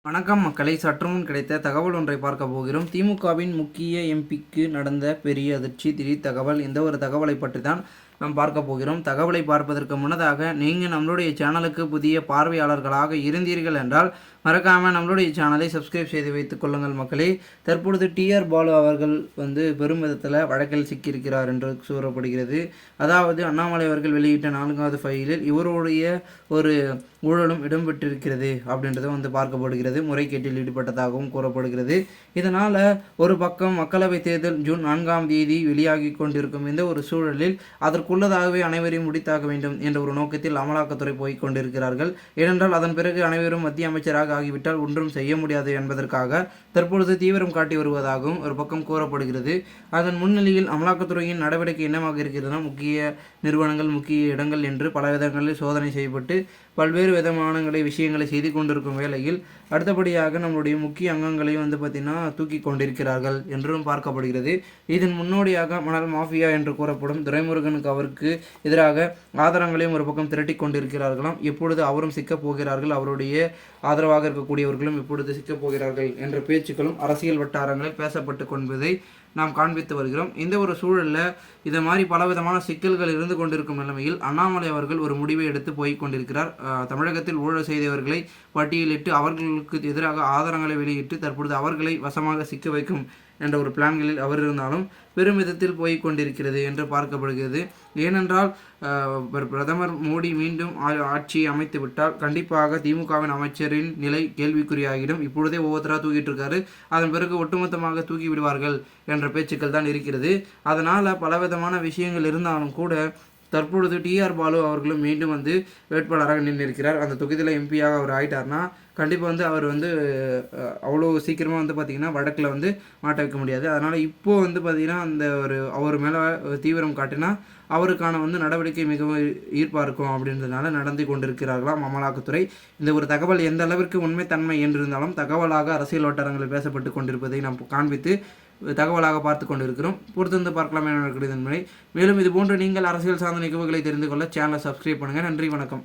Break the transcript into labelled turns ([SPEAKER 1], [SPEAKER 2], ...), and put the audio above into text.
[SPEAKER 1] வணக்கம் மக்களை, சற்றுமுன் கிடைத்த தகவல் ஒன்றை பார்க்க போகிறோம். திமுகவின் முக்கிய எம்பிக்கு நடந்த பெரிய அதிர்ச்சி திடீர் தகவல். இந்த ஒரு தகவலை பற்றி தான் நாம் பார்க்க போகிறோம். தகவலை பார்ப்பதற்கு முன்னதாக நீங்கள் நம்மளுடைய சேனலுக்கு புதிய பார்வையாளர்களாக இருந்தீர்கள் என்றால் மறக்காமல் நம்மளுடைய சேனலை சப்ஸ்கிரைப் செய்து வைத்துக் கொள்ளுங்கள் மக்களே. தற்பொழுது டிஆர் பாலு அவர்கள் பெரும் விதத்தில் வழக்கில் சிக்கியிருக்கிறார் என்று கூறப்படுகிறது. அதாவது அண்ணாமலை அவர்கள் வெளியிட்ட 4வது ஃபைலில் இவருடைய ஒரு ஊழலும் இடம்பெற்றிருக்கிறது அப்படின்றது பார்க்கப்படுகிறது. முறைகேட்டில் ஈடுபட்டதாகவும் கூறப்படுகிறது. இதனால் ஒரு பக்கம் மக்களவைத் தேர்தல் ஜூன் 4ஆம் தேதி வெளியாகி கொண்டிருக்கும் இந்த ஒரு சூழலில் அதற்குள்ளதாகவே அனைவரையும் முடித்தாக வேண்டும் என்ற ஒரு நோக்கத்தில் அமலாக்கத்துறை போய் கொண்டிருக்கிறார்கள். ஏனென்றால் அதன் பிறகு அனைவரும் மத்திய அமைச்சராக ஆகிவிட்டால் ஒன்றும் செய்ய முடியாது என்பதற்காக தற்பொழுது தீவிரம் காட்டி வருவதாகவும் ஒரு பக்கம் கூறப்படுகிறது. அதன் முன்னிலையில் அமலாக்கத்துறையின் நடவடிக்கை என்னவாக இருக்கிறதுனா, முக்கிய நிறுவனங்கள், முக்கிய இடங்கள் என்று பல விதங்களில் சோதனை செய்யப்பட்டு பல்வேறு விதமான விஷயங்களை செய்து கொண்டிருக்கும் வேளையில் அடுத்தபடியாக நம்முடைய முக்கிய அங்கங்களை பார்த்திங்கன்னா தூக்கி கொண்டிருக்கிறார்கள் என்றும் பார்க்கப்படுகிறது. இதன் முன்னோடியாக மணல் மாஃபியா என்று கூறப்படும் துரைமுருகனுக்கு அவருக்கு எதிராக ஆதாரங்களையும் ஒரு பக்கம் திரட்டி கொண்டிருக்கிறார்களாம். எப்பொழுது அவரும் சிக்கப் போகிறார்கள், அவருடைய ஆதரவாக இருக்கக்கூடியவர்களும் எப்பொழுது சிக்கப் போகிறார்கள் என்ற பேச்சுக்களும் அரசியல் வட்டாரங்களில் பேசப்பட்டு கொண்டதை நாம் காண்பித்து வருகிறோம். இந்த ஒரு சூழலில் இது மாதிரி பலவிதமான சிக்கல்கள் இருந்து கொண்டிருக்கும் நிலைமையில் அண்ணாமலை அவர்கள் ஒரு முடிவை எடுத்து போய் கொண்டிருக்கிறார். தமிழகத்தில் ஊழல் செய்தவர்களை பட்டியலிட்டு அவர்களுக்கு எதிராக ஆதாரங்களை வெளியிட்டு தற்பொழுது அவர்களை வசமாக சிக்க வைக்கும் என்ற ஒரு பிளான்களில் அவர் இருந்தாலும் பெரும் விதத்தில் போய் கொண்டிருக்கிறது என்று பார்க்கப்படுகிறது. ஏனென்றால் பிரதமர் மோடி மீண்டும் ஆட்சியை அமைத்து விட்டால் கண்டிப்பாக திமுகவின் அமைச்சரின் நிலை கேள்விக்குறியாகிடும். இப்பொழுதே ஒவ்வொருத்தராக தூக்கிட்டு இருக்காரு, அதன் பிறகு ஒட்டுமொத்தமாக தூக்கி விடுவார்கள் என்ற பேச்சுக்கள் தான் இருக்கிறது. அதனால் பலவிதமான விஷயங்கள் இருந்தாலும் கூட தற்பொழுது டிஆர் பாலு அவர்களும் மீண்டும் வேட்பாளராக நின்றிருக்கிறார். அந்த தொகுதியில் எம்பியாக அவர் ஆகிட்டார்னா கண்டிப்பாக அவர் அவ்வளோ சீக்கிரமாக பார்த்திங்கன்னா வழக்கில் மாட்ட வைக்க முடியாது. அதனால் இப்போது பார்த்திங்கன்னா அந்த அவர் மேலே தீவிரம் காட்டினா அவருக்கான நடவடிக்கை மிகவும் ஈர்ப்பாக இருக்கும் அப்படின்றதுனால நடந்து கொண்டிருக்கிறார்களாம் அமலாக்கத்துறை. இந்த ஒரு தகவல் எந்த அளவிற்கு உண்மைத்தன்மை என்றிருந்தாலும் தகவலாக அரசியல் வட்டாரங்களில் பேசப்பட்டு கொண்டிருப்பதை நாம் காண்பித்து தகவலாக பார்த்து கொண்டிருக்கிறோம். பொறுத்திருந்து பார்க்கலாம் என நடக்கிறது என்பதை. மேலும் இதுபோன்று நீங்கள் அரசியல் சார்ந்த நிகழ்வுகளை தெரிந்து கொள்ள சேனலை சப்ஸ்கிரைப் பண்ணுங்கள். நன்றி, வணக்கம்.